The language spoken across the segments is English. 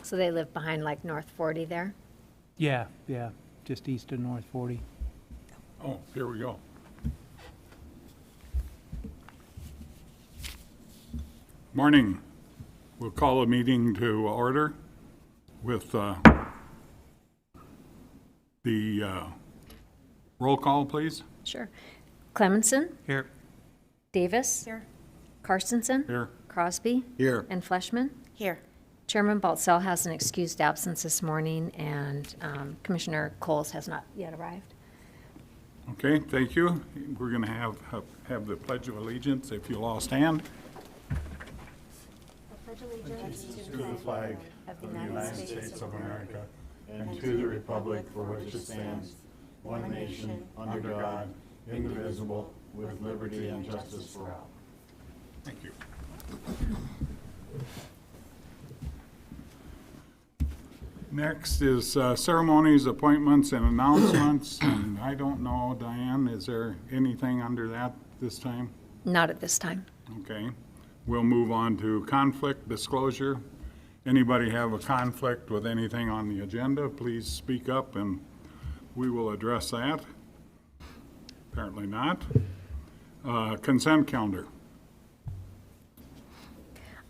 So they live behind like North 40 there? Yeah, just east of North 40. Oh, here we go. Morning. We'll call a meeting to order with the roll call, please. Sure. Clemenson? Here. Davis? Here. Carstensen? Here. Crosby? Here. And Fleshman? Here. Chairman Baltzell has an excused absence this morning, and Commissioner Coles has not yet arrived. Okay, thank you. We're going to have the Pledge of Allegiance, if you'll all stand. Pledge allegiance To the flag of the United States of America and to the republic for which it stands, one nation, under God, indivisible, with liberty and justice for all. Thank you. Next is ceremonies, appointments, and announcements. And I don't know, Diane, is there anything under that this time? Not at this time. Okay. We'll move on to conflict disclosure. Anybody have a conflict with anything on the agenda, please speak up and we will address that. Apparently not. Consent calendar.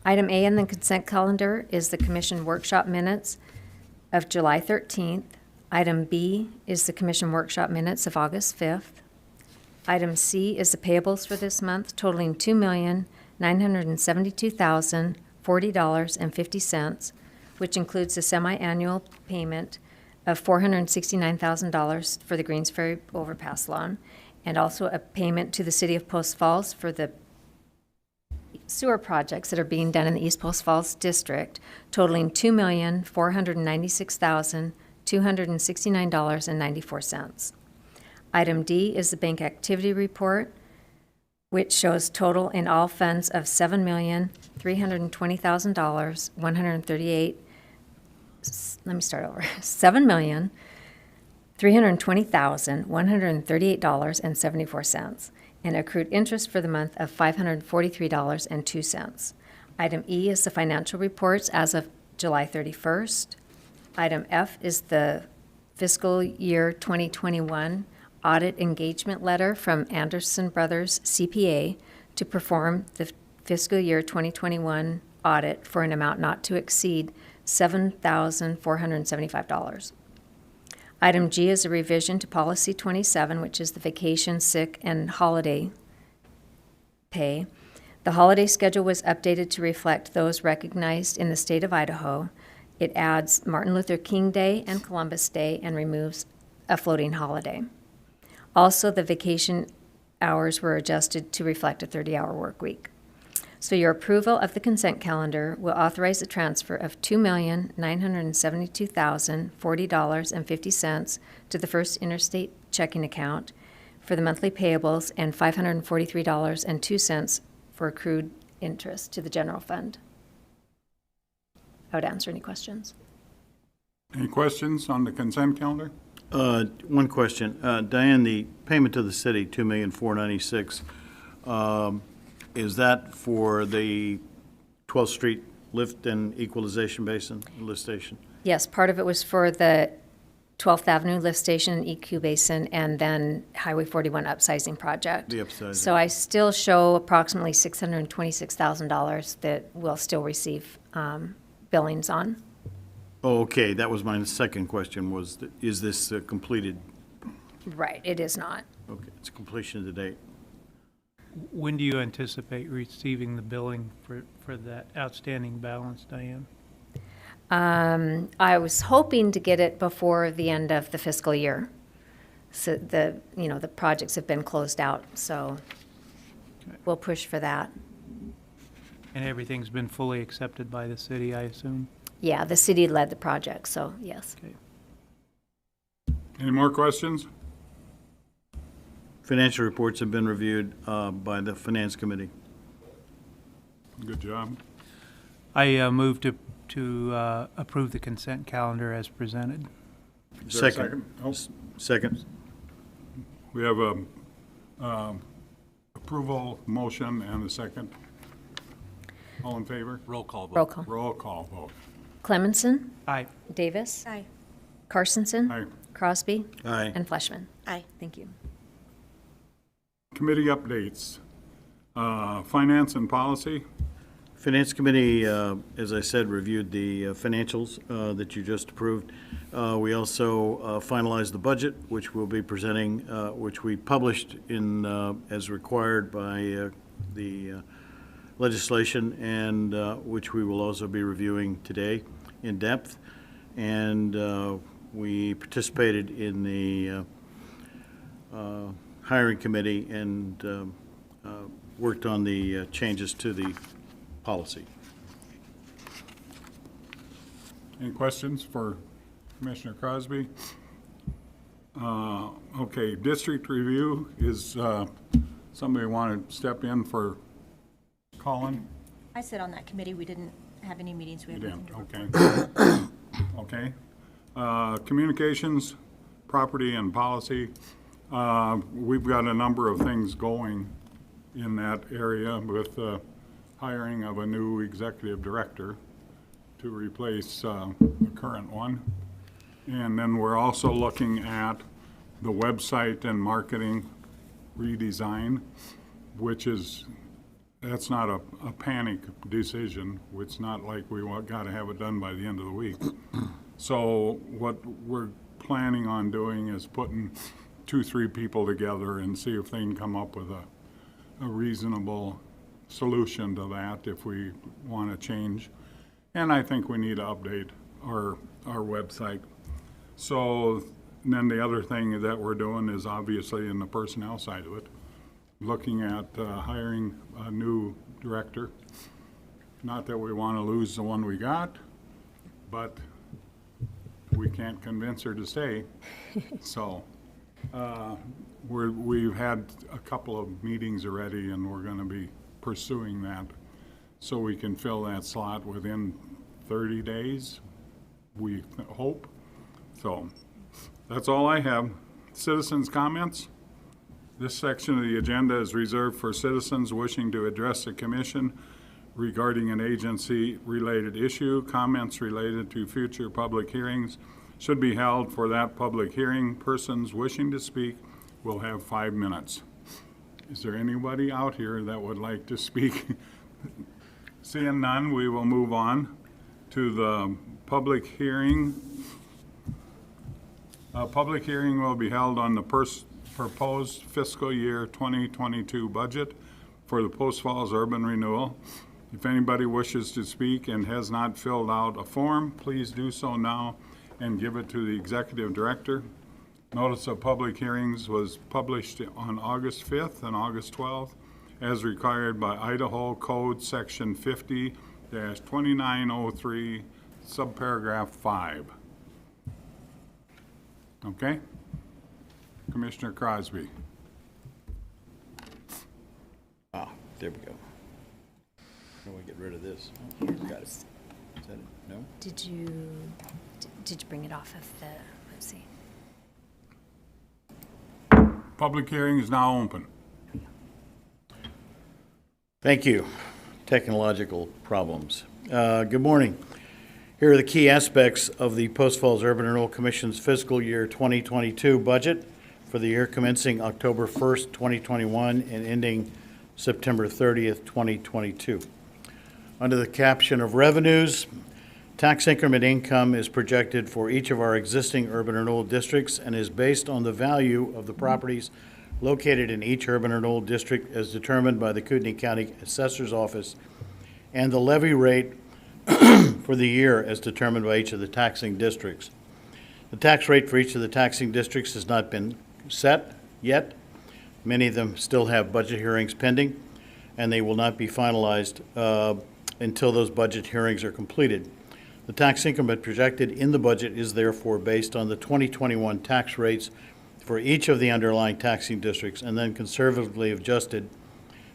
Item A in the consent calendar is the commission workshop minutes of July 13th. Item B is the commission workshop minutes of August 5th. Item C is the payables for this month totaling $2,972,040.50, which includes a semi-annual payment of $469,000 for the Greens Ferry overpass loan, and also a payment to the city of Post Falls for the sewer projects that are being done in the East Post Falls district, totaling $2,496,269.94. Item D is the bank activity report, which shows total in all funds of $7,320,000, 138. Let me start over. $7,320,138.74. And accrued interest for the month of $543.02. Item E is the financial reports as of July 31st. Item F is the fiscal year 2021 audit engagement letter from Anderson Brothers CPA to perform the fiscal year 2021 audit for an amount not to exceed $7,475. Item G is a revision to Policy 27, which is the vacation, sick, and holiday pay. The holiday schedule was updated to reflect those recognized in the state of Idaho. It adds Martin Luther King Day and Columbus Day and removes a floating holiday. Also, the vacation hours were adjusted to reflect a 30-hour work week. So your approval of the consent calendar will authorize the transfer of $2,972,040.50 to the First Interstate checking account for the monthly payables and $543.02 for accrued interest to the general fund. I would answer any questions. Any questions on the consent calendar? One question. Diane, the payment to the city, $2,496,000, is that for the 12th Street lift and equalization basin lift station? Yes, part of it was for the 12th Avenue lift station and EQ basin, and then Highway 41 upsizing project. The upsizing. So I still show approximately $626,000 that we'll still receive billings on. Oh, okay. That was my second question was, is this completed? Right, it is not. Okay, it's completion to date. When do you anticipate receiving the billing for that outstanding balance, Diane? I was hoping to get it before the end of the fiscal year. So the projects have been closed out, so we'll push for that. And everything's been fully accepted by the city, I assume? Yeah, the city led the project, so yes. Okay. Any more questions? Financial reports have been reviewed by the Finance Committee. Good job. I move to approve the consent calendar as presented. Is there a Second. Oh, Second. we have a approval motion and a second. All in favor? Roll call vote. Roll call. Roll call vote. Clemenson, Aye. Davis, Aye. Carstensen, Aye. Crosby, Aye. and Fleshman. Aye. Thank you. Committee updates. Finance and Policy. Finance Committee, as I said, reviewed the financials that you just approved. We also finalized the budget, which we'll be presenting, which we published in, as required by the legislation, and which we will also be reviewing today in depth. And we participated in the hiring committee and worked on the changes to the policy. Any questions for Commissioner Crosby? Okay, district review. Is somebody want to step in for Colin? I sit on that committee. We didn't have any meetings. We You had didn't, nothing to okay. Okay. Communications, property, and policy. We've got a number of things going in that area with the hiring of a new executive director to replace the current one. And then we're also looking at the website and marketing redesign, which is, that's not a panic decision. It's not like we got to have it done by the end of the week. So what we're planning on doing is putting 2-3 people together and see if they can come up with a reasonable solution to that if we want to change. And I think we need to update our website. So then the other thing that we're doing is obviously in the personnel side of it, looking at hiring a new director. Not that we want to lose the one we got, but we can't convince her to stay. So we've had a couple of meetings already, and we're going to be pursuing that so we can fill that slot within 30 days, we hope. So that's all I have. Citizens' comments. This section of the agenda is reserved for citizens wishing to address the commission regarding an agency-related issue. Comments related to future public hearings should be held for that public hearing. Persons wishing to speak will have 5 minutes. Is there anybody out here that would like to speak? Seeing none, we will move on to the public hearing. A public hearing will be held on the proposed fiscal year 2022 budget for the Post Falls Urban Renewal. If anybody wishes to speak and has not filled out a form, please do so now and give it to the executive director. Notice of public hearings was published on August 5th and August 12th as required by Idaho Code Section 50-2903, subparagraph 5. Okay? Commissioner Crosby. There we go. How do we get rid of this? Oh, got it. Is that it? No? Did you bring it off of the, let's see. Public hearing is now open. Thank you. Technological problems. Good morning. Here are the key aspects of the Post Falls Urban Renewal Commission's fiscal year 2022 budget for the year commencing October 1st, 2021 and ending September 30th, 2022. Under the caption of revenues, tax increment income is projected for each of our existing urban renewal districts and is based on the value of the properties located in each urban renewal district as determined by the Kootenai County Assessor's Office and the levy rate for the year as determined by each of the taxing districts. The tax rate for each of the taxing districts has not been set yet. Many of them still have budget hearings pending, and they will not be finalized until those budget hearings are completed. The tax increment projected in the budget is therefore based on the 2021 tax rates for each of the underlying taxing districts and then conservatively adjusted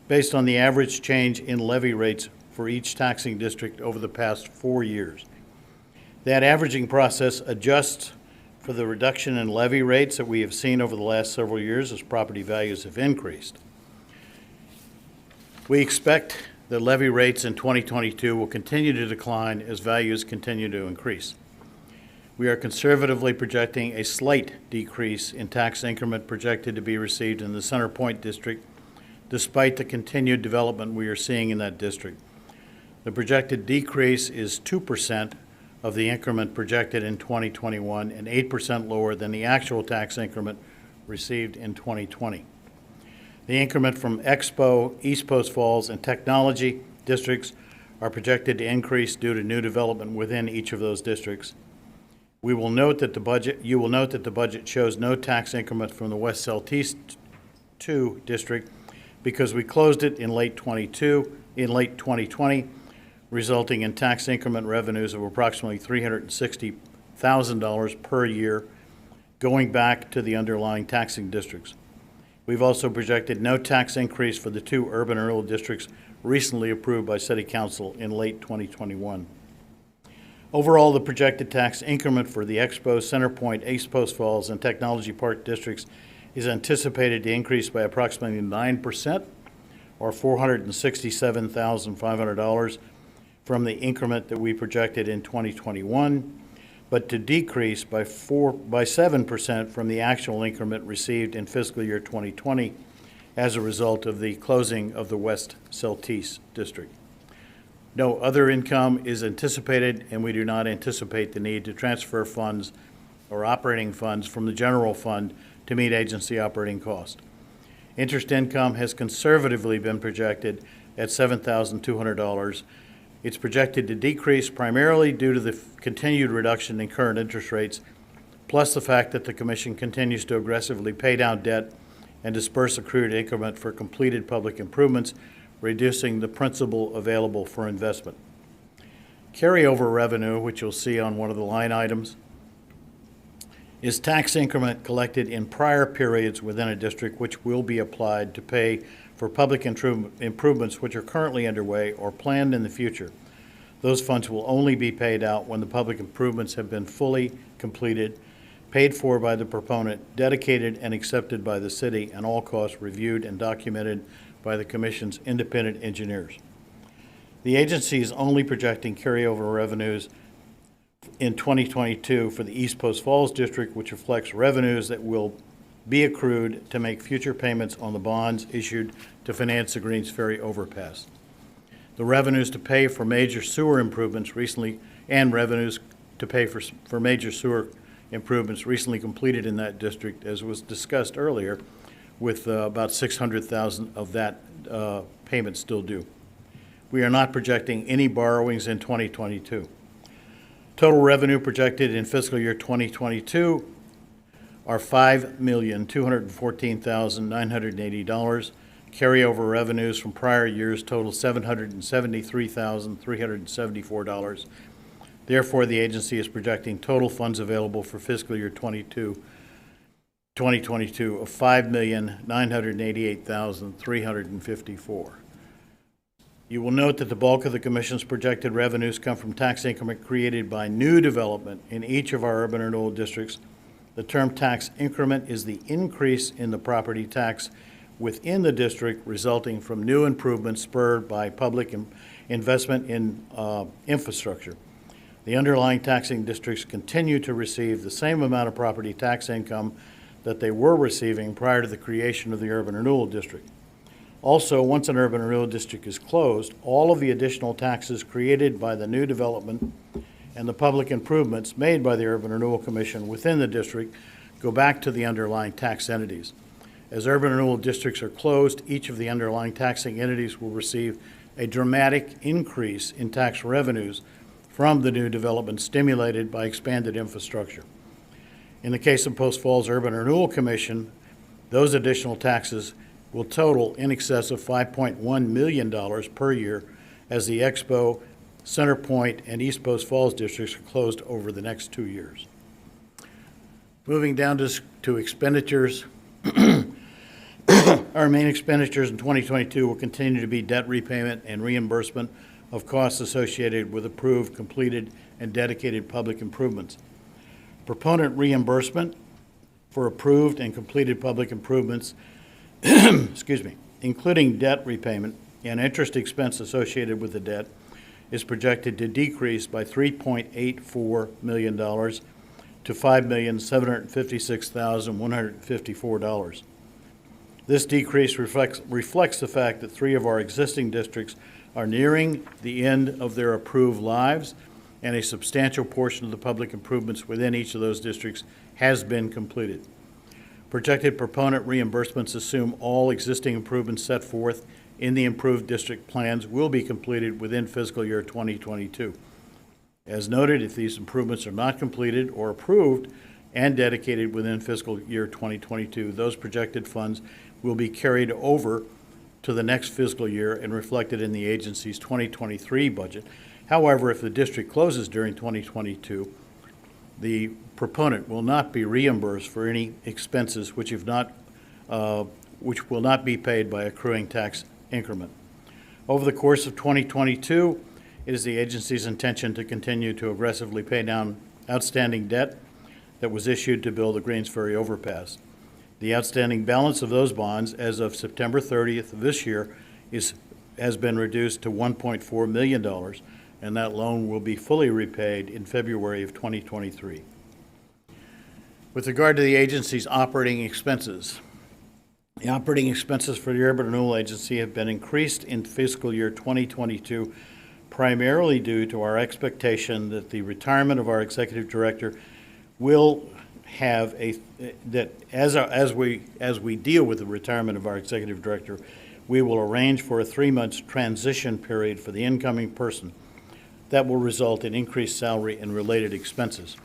based on the average change in levy rates for each taxing district over the past 4 years. That averaging process adjusts for the reduction in levy rates that we have seen over the last several years as property values have increased. We expect that levy rates in 2022 will continue to decline as values continue to increase. We are conservatively projecting a slight decrease in tax increment projected to be received in the Center Point district, despite the continued development we are seeing in that district. The projected decrease is 2% of the increment projected in 2021 and 8% lower than the actual tax increment received in 2020. The increment from Expo, East Post Falls, and Technology districts are projected to increase due to new development within each of those districts. You will note that the budget shows no tax increment from the West Southeast 2 district because we closed it in late 2020, resulting in tax increment revenues of approximately $360,000 per year going back to the underlying taxing districts. We've also projected no tax increase for the 2 urban and rural districts recently approved by City Council in late 2021. Overall, the projected tax increment for the Expo, Centerpoint, East Post Falls, and Technology Park districts is anticipated to increase by approximately 9%, or $467,500 from the increment that we projected in 2021, but to decrease by 7% from the actual increment received in fiscal year 2020 as a result of the closing of the West Southeast district. No other income is anticipated, and we do not anticipate the need to transfer funds or operating funds from the general fund to meet agency operating costs. Interest income has conservatively been projected at $7,200. It's projected to decrease primarily due to the continued reduction in current interest rates, plus the fact that the Commission continues to aggressively pay down debt and disperse accrued increment for completed public improvements, reducing the principal available for investment. Carryover revenue, which you'll see on one of the line items, is tax increment collected in prior periods within a district which will be applied to pay for public improvements which are currently underway or planned in the future. Those funds will only be paid out when the public improvements have been fully completed, paid for by the proponent, dedicated and accepted by the city, and all costs reviewed and documented by the Commission's independent engineers. The agency is only projecting carryover revenues in 2022 for the East Post Falls District, which reflects revenues that will be accrued to make future payments on the bonds issued to finance the Greens Ferry overpass. The revenues to pay for major sewer improvements recently completed in that district, as was discussed earlier, with about $600,000 of that payment still due. We are not projecting any borrowings in 2022. Total revenue projected in fiscal year 2022 are $5,214,980. Carryover revenues from prior years total $773,374. Therefore, the agency is projecting total funds available for fiscal year 2022 of $5,988,354. You will note that the bulk of the Commission's projected revenues come from tax increment created by new development in each of our urban renewal districts. The term tax increment is the increase in the property tax within the district resulting from new improvements spurred by public investment in infrastructure. The underlying taxing districts continue to receive the same amount of property tax income that they were receiving prior to the creation of the urban renewal district. Also, once an urban renewal district is closed, all of the additional taxes created by the new development and the public improvements made by the Urban Renewal Commission within the district go back to the underlying tax entities. As urban renewal districts are closed, each of the underlying taxing entities will receive a dramatic increase in tax revenues from the new development stimulated by expanded infrastructure. In the case of Post Falls Urban Renewal Commission, those additional taxes will total in excess of $5.1 million per year as the Expo, Center Point, and East Post Falls districts are closed over the next 2 years. Moving down to expenditures, our main expenditures in 2022 will continue to be debt repayment and reimbursement of costs associated with approved, completed, and dedicated public improvements. Proponent reimbursement for approved and completed public improvements, including debt repayment, and interest expense associated with the debt is projected to decrease by $3.84 million to $5,756,154. This decrease reflects the fact that 3 of our existing districts are nearing the end of their approved lives, and a substantial portion of the public improvements within each of those districts has been completed. Projected proponent reimbursements assume all existing improvements set forth in the improved district plans will be completed within fiscal year 2022. As noted, if these improvements are not completed or approved and dedicated within fiscal year 2022, those projected funds will be carried over to the next fiscal year and reflected in the agency's 2023 budget. However, if the district closes during 2022, the proponent will not be reimbursed for any expenses which will not be paid by accruing tax increment. Over the course of 2022, it is the agency's intention to continue to aggressively pay down outstanding debt that was issued to build the Greens Ferry overpass. The outstanding balance of those bonds as of September 30th of this year has been reduced to $1.4 million, and that loan will be fully repaid in February of 2023. With regard to the agency's operating expenses, the operating expenses for the Urban Renewal Agency have been increased in fiscal year 2022 primarily due to our expectation that the retirement of our executive director will have as we deal with the retirement of our executive director, we will arrange for a 3-month transition period for the incoming person that will result in increased salary and related expenses.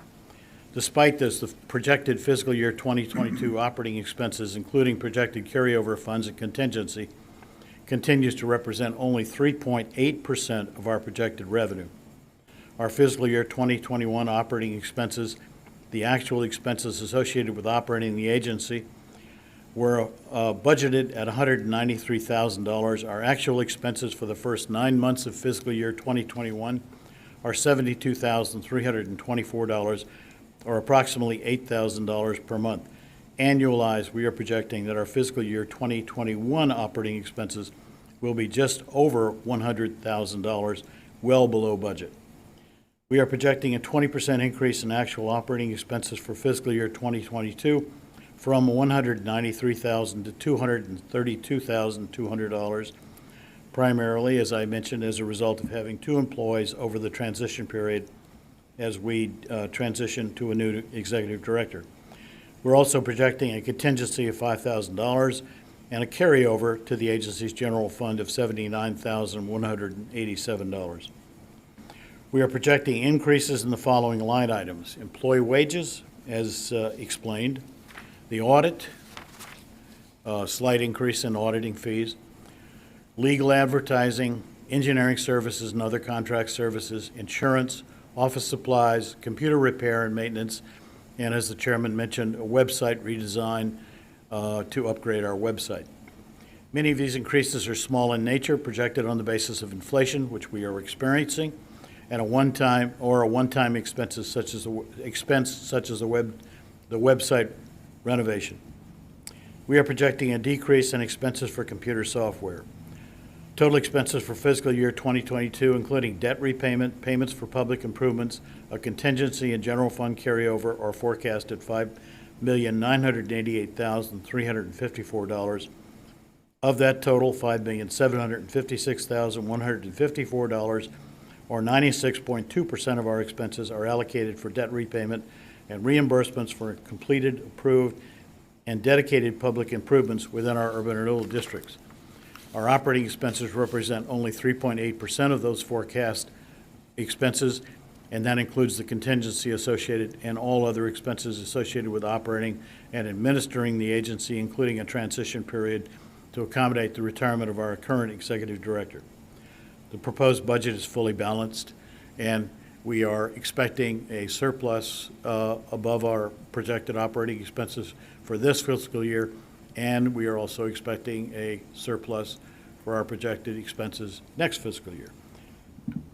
Despite this, the projected fiscal year 2022 operating expenses, including projected carryover funds and contingency, continues to represent only 3.8% of our projected revenue. Our fiscal year 2021 operating expenses, the actual expenses associated with operating the agency, were budgeted at $193,000. Our actual expenses for the first 9 months of fiscal year 2021 are $72,324, or approximately $8,000 per month. Annualized, we are projecting that our fiscal year 2021 operating expenses will be just over $100,000, well below budget. We are projecting a 20% increase in actual operating expenses for fiscal year 2022 from $193,000 to $232,200, primarily, as I mentioned, as a result of having 2 employees over the transition period as we transition to a new executive director. We're also projecting a contingency of $5,000 and a carryover to the agency's general fund of $79,187. We are projecting increases in the following line items: employee wages, as explained, the audit, slight increase in auditing fees, legal advertising, engineering services and other contract services, insurance, office supplies, computer repair and maintenance, and as the chairman mentioned, a website redesign to upgrade our website. Many of these increases are small in nature, projected on the basis of inflation, which we are experiencing, and a one-time expense such as the website renovation. We are projecting a decrease in expenses for computer software. Total expenses for fiscal year 2022, including debt repayment, payments for public improvements, a contingency and general fund carryover, are forecast at $5,988,354. Of that total, $5,756,154, or 96.2% of our expenses, are allocated for debt repayment and reimbursements for completed, approved, and dedicated public improvements within our urban renewal districts. Our operating expenses represent only 3.8% of those forecast expenses, and that includes the contingency associated and all other expenses associated with operating and administering the agency, including a transition period to accommodate the retirement of our current executive director. The proposed budget is fully balanced, and we are expecting a surplus above our projected operating expenses for this fiscal year, and we are also expecting a surplus for our projected expenses next fiscal year.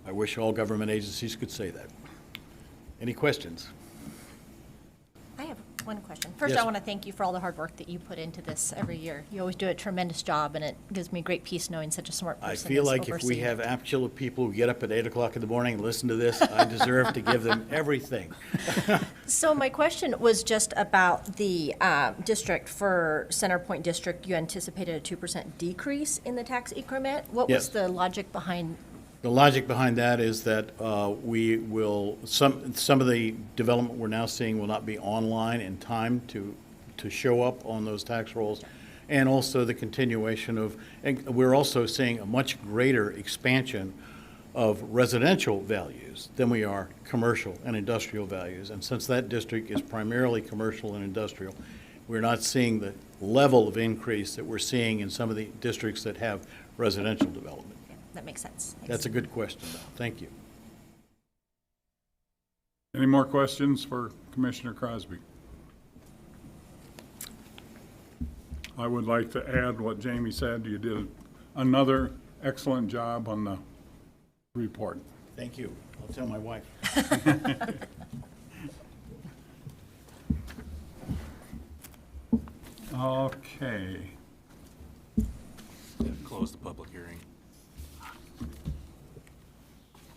I wish all government agencies could say that. Any questions? I have One question. First, Yes. I want to thank you for all the hard work that you put into this every year. You always do a tremendous job, and it gives me great peace knowing such a smart I person feel is like if we overseeing have it. absolute people who get up at 8 o'clock in the morning and listen to this, I deserve to give them everything. So my question was just about the district for Center Point District. You anticipated a 2% decrease in the tax increment. What Yes. was the logic behind? The logic behind that is that we will, some of the development we're now seeing will not be online in time to show up on those tax rolls. And also the continuation of, and we're also seeing a much greater expansion of residential values than we are commercial and industrial values. And since that district is primarily commercial and industrial, we're not seeing the level of increase that we're seeing in some of the districts that have residential development. That makes sense. Thanks. That's a good question, though. Thank you. Any more questions for Commissioner Crosby? I would like to add what Jamie said. You did another excellent job on the report. Thank you. I'll tell my wife. Okay. Close the public hearing.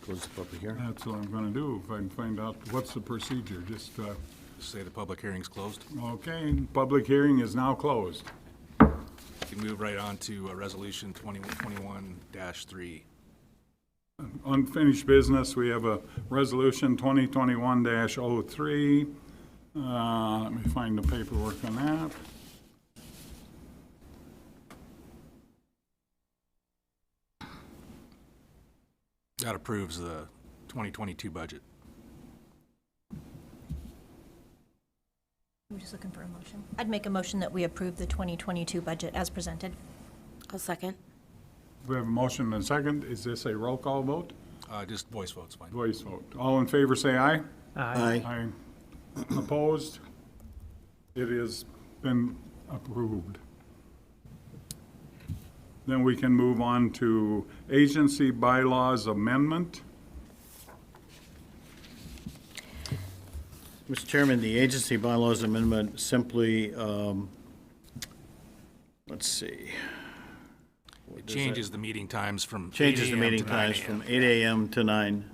Close the public hearing. That's what I'm going to do, if I can find out what's the procedure. Just, Just say the public hearing's closed. okay, public hearing is now closed. You can move right on to Resolution 2021-3. Unfinished business, we have a resolution 2021-03. Let me find the paperwork on that. That approves the 2022 budget. I'm just looking for a motion. I'd make a motion that we approve the 2022 budget as presented. I'll second. We have a motion and a second. Is this a roll call vote? Just voice vote's fine. Voice vote. All in favor, say aye. Aye. Aye. Opposed? It has been approved. Then we can move on to agency bylaws amendment. Mr. Chairman, the agency bylaws amendment simply, let's see. What It does changes the meeting times from that- Changes 8 the a.m. meeting to 9 times a.m. from 8 a.m. to 9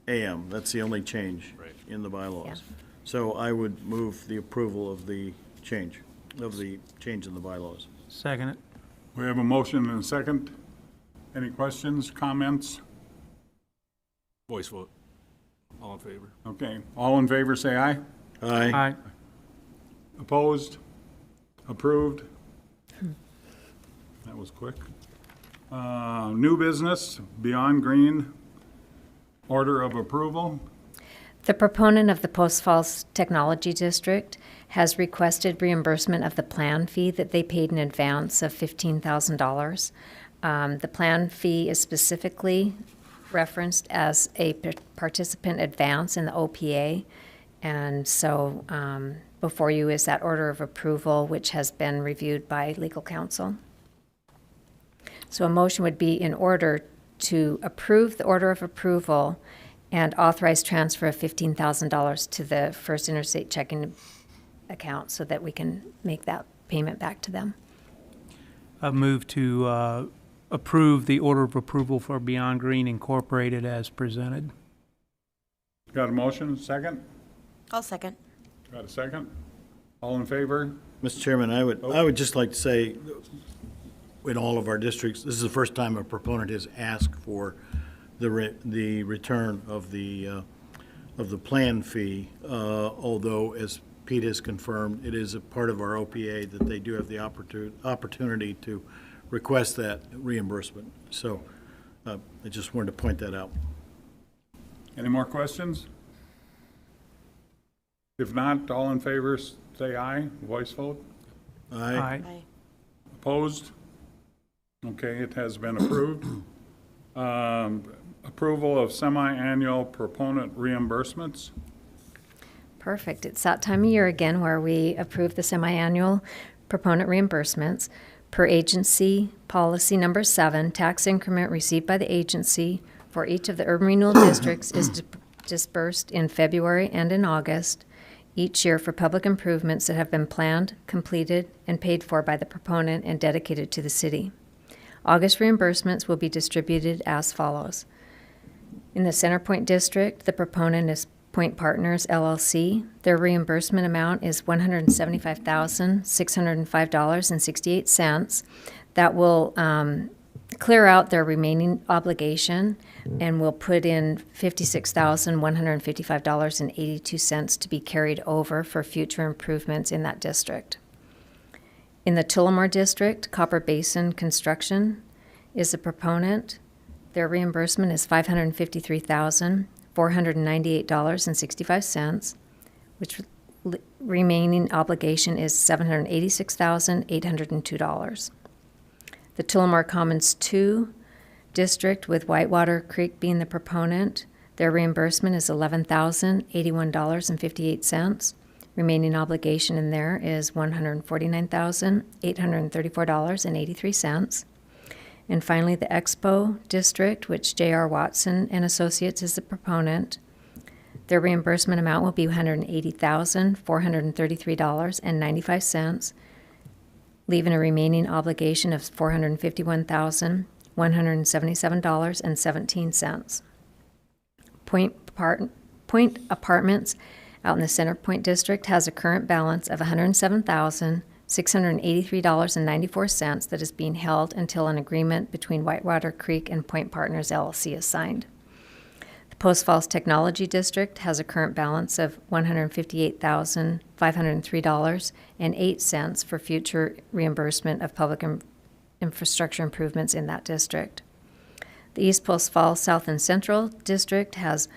a.m. That's the only change Right. in the bylaws. So I would move the approval of the change in the bylaws. Second it. We have a motion and a second. Any questions, comments? Voice vote. All in favor? Okay, all in favor, say aye. Aye. Aye. Opposed? Approved? That was quick. New business, Beyond Green, order of approval. The proponent of the Post Falls Technology District has requested reimbursement of the plan fee that they paid in advance of $15,000. The plan fee is specifically referenced as a participant advance in the OPA. And so before you is that order of approval, which has been reviewed by legal counsel. So a motion would be in order to approve the order of approval and authorize transfer of $15,000 to the First Interstate checking account so that we can make that payment back to them. I move to approve the order of approval for Beyond Green Incorporated as presented. Got a motion, second? I'll second. Got a second? All in favor? Mr. Chairman, I would just like to say, in all of our districts, this is the first time a proponent has asked for the return of the plan fee, although, as Pete has confirmed, it is a part of our OPA that they do have the opportunity to request that reimbursement. So I just wanted to point that out. Any more questions? If not, all in favor, say aye. Voice vote. Aye. Aye. Opposed? Okay, it has been approved. Approval of semi-annual proponent reimbursements. Perfect. It's that time of year again where we approve the semi-annual proponent reimbursements. Per agency policy number 7, tax increment received by the agency for each of the urban renewal districts is dispersed in February and in August each year for public improvements that have been planned, completed, and paid for by the proponent and dedicated to the city. August reimbursements will be distributed as follows. In the Centerpoint District, the proponent is Point Partners, LLC. Their reimbursement amount is $175,605.68. That will clear out their remaining obligation, and will put in $56,155.82 to be carried over for future improvements in that district. In the Tullamore District, Copper Basin Construction is the proponent. Their reimbursement is $553,498.65, which remaining obligation is $786,802. The Tullamore Commons 2 District, with Whitewater Creek being the proponent, their reimbursement is $11,081.58. Remaining obligation in there is $149,834.83. And finally, the Expo District, which J.R. Watson and Associates is the proponent, their reimbursement amount will be $180,433.95, leaving a remaining obligation of $451,177.17. Point Apartments out in the Centerpoint District has a current balance of $107,683.94 that is being held until an agreement between Whitewater Creek and Point Partners LLC is signed. The Post Falls Technology District has a current balance of $158,503.08 for future reimbursement of public infrastructure improvements in that district. The East Post Falls South and Central District has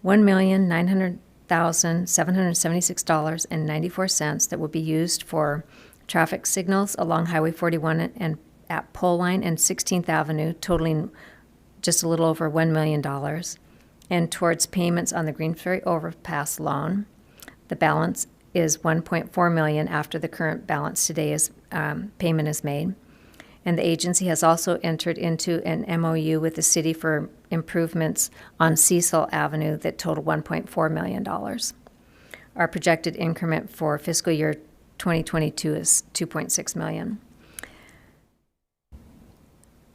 $1,900,776.94 that will be used for traffic signals along Highway 41 and at Pole Line and 16th Avenue, totaling just a little over $1 million. And towards payments on the Green Ferry Overpass loan, the balance is $1.4 million after the current balance today is payment is made. And the agency has also entered into an MOU with the city for improvements on Cecil Avenue that total $1.4 million. Our projected increment for fiscal year 2022 is $2.6 million.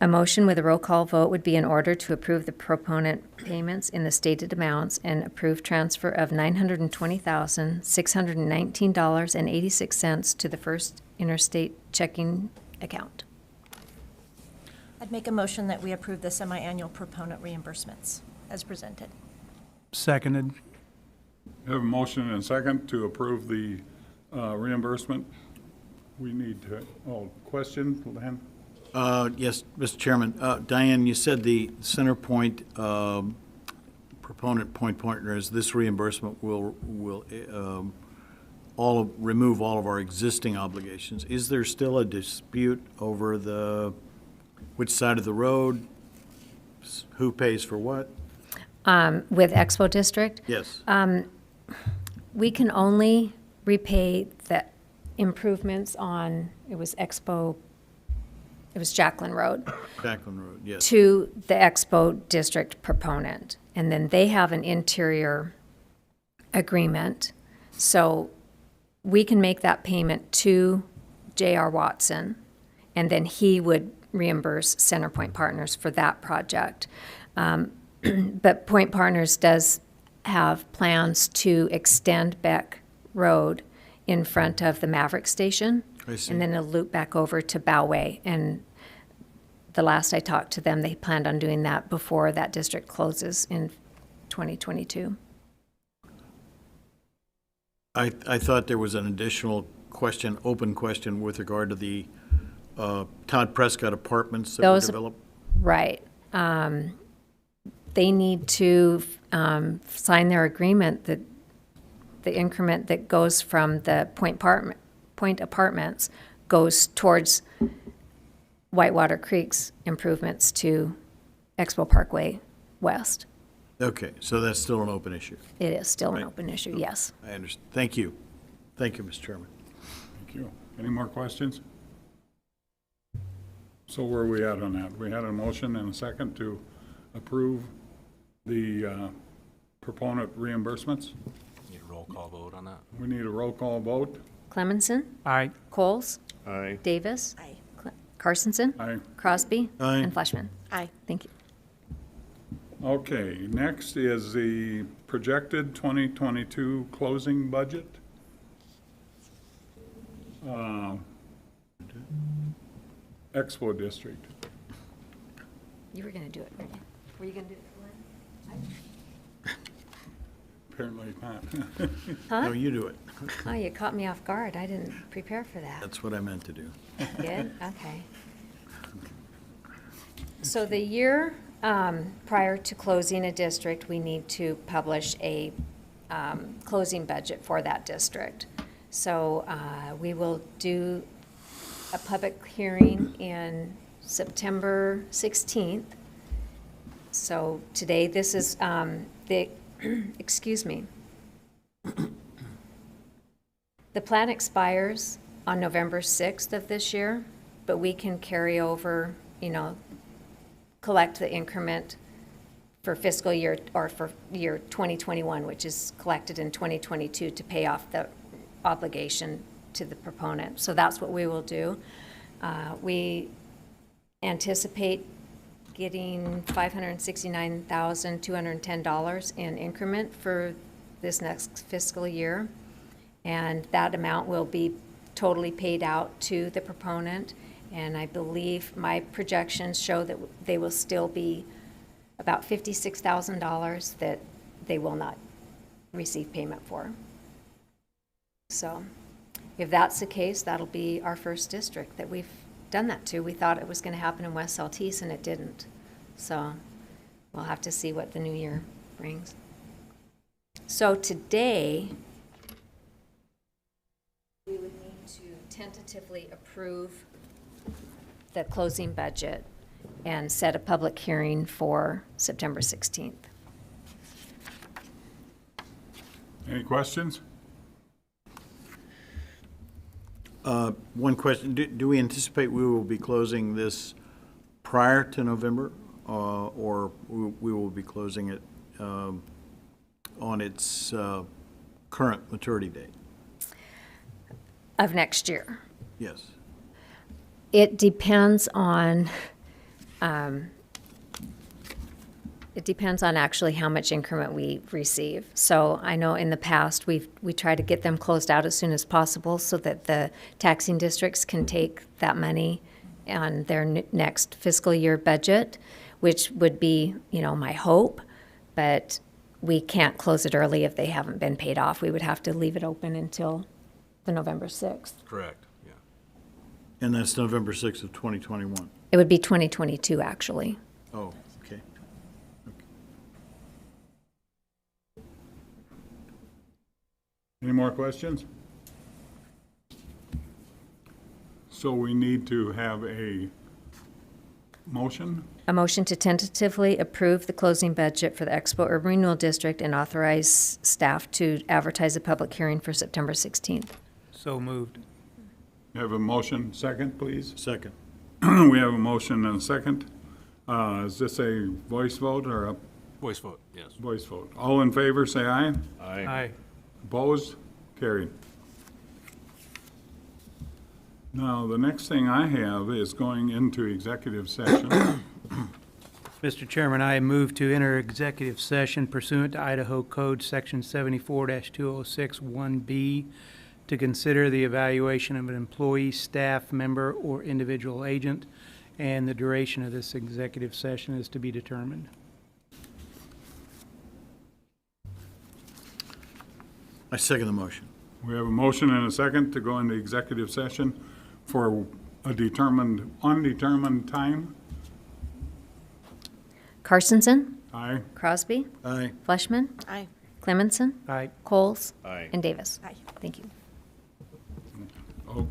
A motion with a roll call vote would be in order to approve the proponent payments in the stated amounts and approve transfer of $920,619.86 to the First Interstate checking account. I'd make a motion that we approve the semi-annual proponent reimbursements as presented. Seconded. Have a motion and a second to approve the reimbursement. We need to, question, Len? Yes, Mr. Chairman. Diane, you said the Centerpoint proponent Point Partners, this reimbursement will remove all of our existing obligations. Is there still a dispute over which side of the road, who pays for what? With Expo District, Yes. we can only repay the improvements on, it was Jacqueline Road, Jacqueline Road, yes. to the Expo District proponent. And then they have an interior agreement. So we can make that payment to J.R. Watson, and then he would reimburse Centerpoint Partners for that project. But Point Partners does have plans to extend Beck Road in front of the Maverick Station. I see. And then it'll loop back over to Bowway. And the last I talked to them, they planned on doing that before that district closes in 2022. I thought there was an additional question, open question, with regard to the Todd Prescott apartments that were Those- developed. Right. They need to sign their agreement that the increment that goes from the Point Apartments goes towards Whitewater Creek's improvements to Expo Parkway West. Okay, so that's still an open issue. It is still an Right. open issue, yes. I understand. Thank you. Thank you, Mr. Chairman. Thank you. Any more questions? So where are we at on that? We had a motion and a second to approve the proponent reimbursements. Need a roll roll call vote on that. We need a roll call vote. Clemenson, Aye. Coles, Aye. Davis, Aye. Carstensen, Aye. Crosby, Aye. and Fleshman. Aye. Thank you. Okay, next is the projected 2022 closing budget. Expo District. You were going to do it, weren't you? Were you going to do it, Apparently not. Huh? No, you do it. Oh, you caught me off guard. I didn't prepare for that. That's what I meant to do. Good, okay. So the year prior to closing a district, we need to publish a closing budget for that district. So we will do a public hearing in September 16th. So today, this is excuse me. The plan expires on November 6th of this year, but we can carry over, collect the increment for fiscal year, or for year 2021, which is collected in 2022 to pay off the obligation to the proponent. So that's what we will do. We anticipate getting $569,210 in increment for this next fiscal year. And that amount will be totally paid out to the proponent. And I believe my projections show that they will still be about $56,000 that they will not receive payment for. So if that's the case, that'll be our first district that we've done that to. We thought it was going to happen in West Saltese, and it didn't. So we'll have to see what the new year brings. So today, we would need to tentatively approve the closing budget and set a public hearing for September 16th. Any questions? One question, do we anticipate we will be closing this prior to November? Or we will be closing it on its current maturity date? Of next year. Yes. It depends on, actually how much increment we receive. So I know in the past, we try to get them closed out as soon as possible so that the taxing districts can take that money on their next fiscal year budget, which would be, my hope, but we can't close it early if they haven't been paid off. We would have to leave it open until the November 6th. Correct, yeah. And that's November 6th of 2021? It would be 2022, actually. Oh, okay. Any more questions? So we need to have a motion. A motion to tentatively approve the closing budget for the Expo Urban Renewal District and authorize staff to advertise a public hearing for September 16th. So moved. Have a motion, second, please. Second. We have a motion and a second. Is this a voice vote or a Voice vote, yes. voice vote? All in favor, say aye. Aye. Opposed? Carried. Now, the next thing I have is going into executive session. Mr. Chairman, I move to enter executive session pursuant to Idaho Code Section 74-2061B to consider the evaluation of an employee, staff member, or individual agent, and the duration of this executive session is to be determined. I second the motion. We have a motion and a second to go into executive session for a undetermined time. Carstensen, Aye. Crosby, Aye. Fleshman, Aye. Clemenson, Aye. Coles, Aye. and Davis. Aye. Thank you. Oh,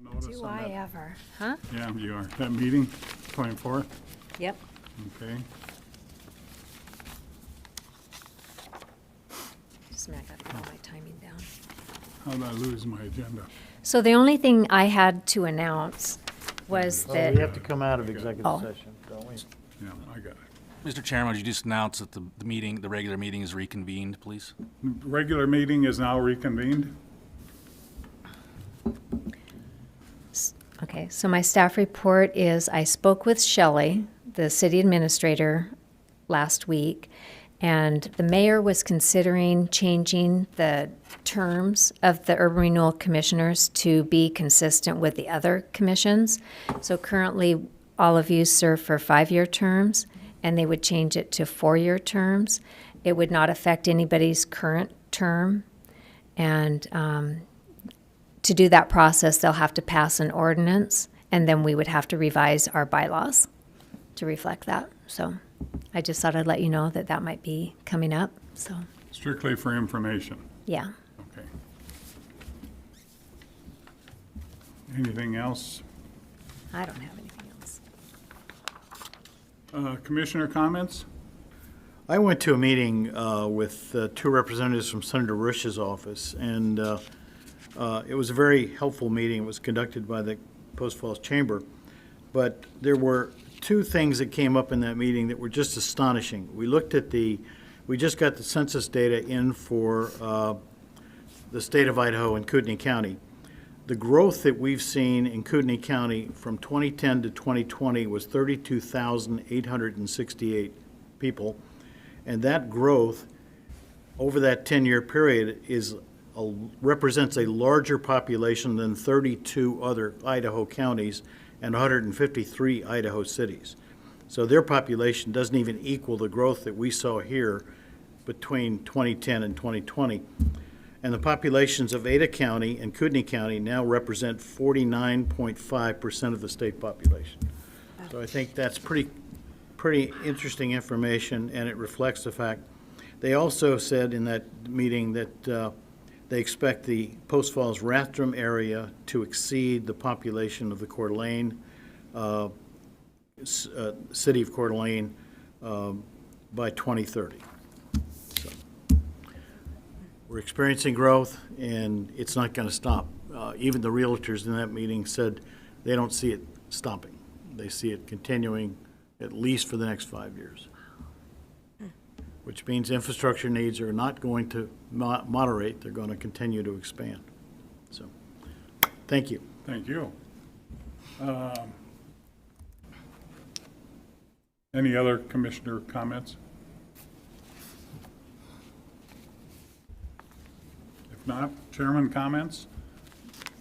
notice Do on I that? ever? Huh? Yeah, you are. That meeting, 24th? Yep. Okay. Just a minute, I gotta get all my timing down. How did I lose my agenda? So the only thing I had to announce was Oh, we have that, to come out of executive Oh. session, don't we? Yeah, I got it. Mr. Chairman, would you just announce that the meeting, the regular meeting is reconvened, please? Regular meeting is now reconvened. okay, so my staff report is I spoke with Shelley, the city administrator, last week, and the mayor was considering changing the terms of the urban renewal commissioners to be consistent with the other commissions. So currently, all of you serve for 5-year terms, and they would change it to 4-year terms. It would not affect anybody's current term. And to do that process, they'll have to pass an ordinance, and then we would have to revise our bylaws to reflect that. So I just thought I'd let you know that that might be coming up. So, Strictly for information. yeah. Okay. Anything else? I don't have anything else. Commissioner comments? I went to a meeting with 2 representatives from Senator Rush's office, and it was a very helpful meeting. It was conducted by the Post Falls Chamber. But there were 2 things that came up in that meeting that were just astonishing. We just got the census data in for the state of Idaho and Kootenai County. The growth that we've seen in Kootenai County from 2010 to 2020 was 32,868 people. And that growth over that 10-year period represents a larger population than 32 other Idaho counties and 153 Idaho cities. So their population doesn't even equal the growth that we saw here between 2010 and 2020. And the populations of Ada County and Kootenai County now represent 49.5% of the state population. So I think that's pretty interesting information, and it reflects the fact. They also said in that meeting that they expect the Post Falls Rathdrum area to exceed the population of the Coeur d'Alene, city of Coeur d'Alene, by 2030. So, we're experiencing growth, and it's not going to stop. Even the realtors in that meeting said they don't see it stopping. They see it continuing at least for the next 5 years, which means infrastructure needs are not going to moderate. They're going to continue to expand. So, thank you. Thank you. Any other commissioner comments? If not, chairman comments?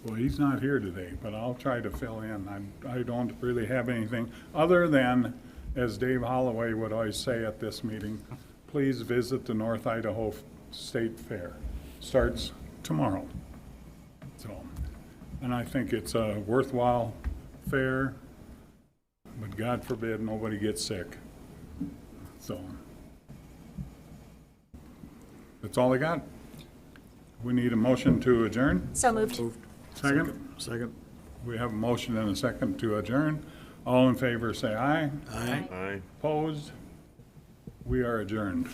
Well, he's not here today, but I'll try to fill in. I don't really have anything other than, as Dave Holloway would always say at this meeting, please visit the North Idaho State Fair. Starts tomorrow. So, and I think it's a worthwhile fair, but God forbid nobody gets sick. So, that's all I got. We need a motion to adjourn. So moved. Second? We have a motion and a second to adjourn. All in favor, say aye. Aye. Opposed? We are adjourned.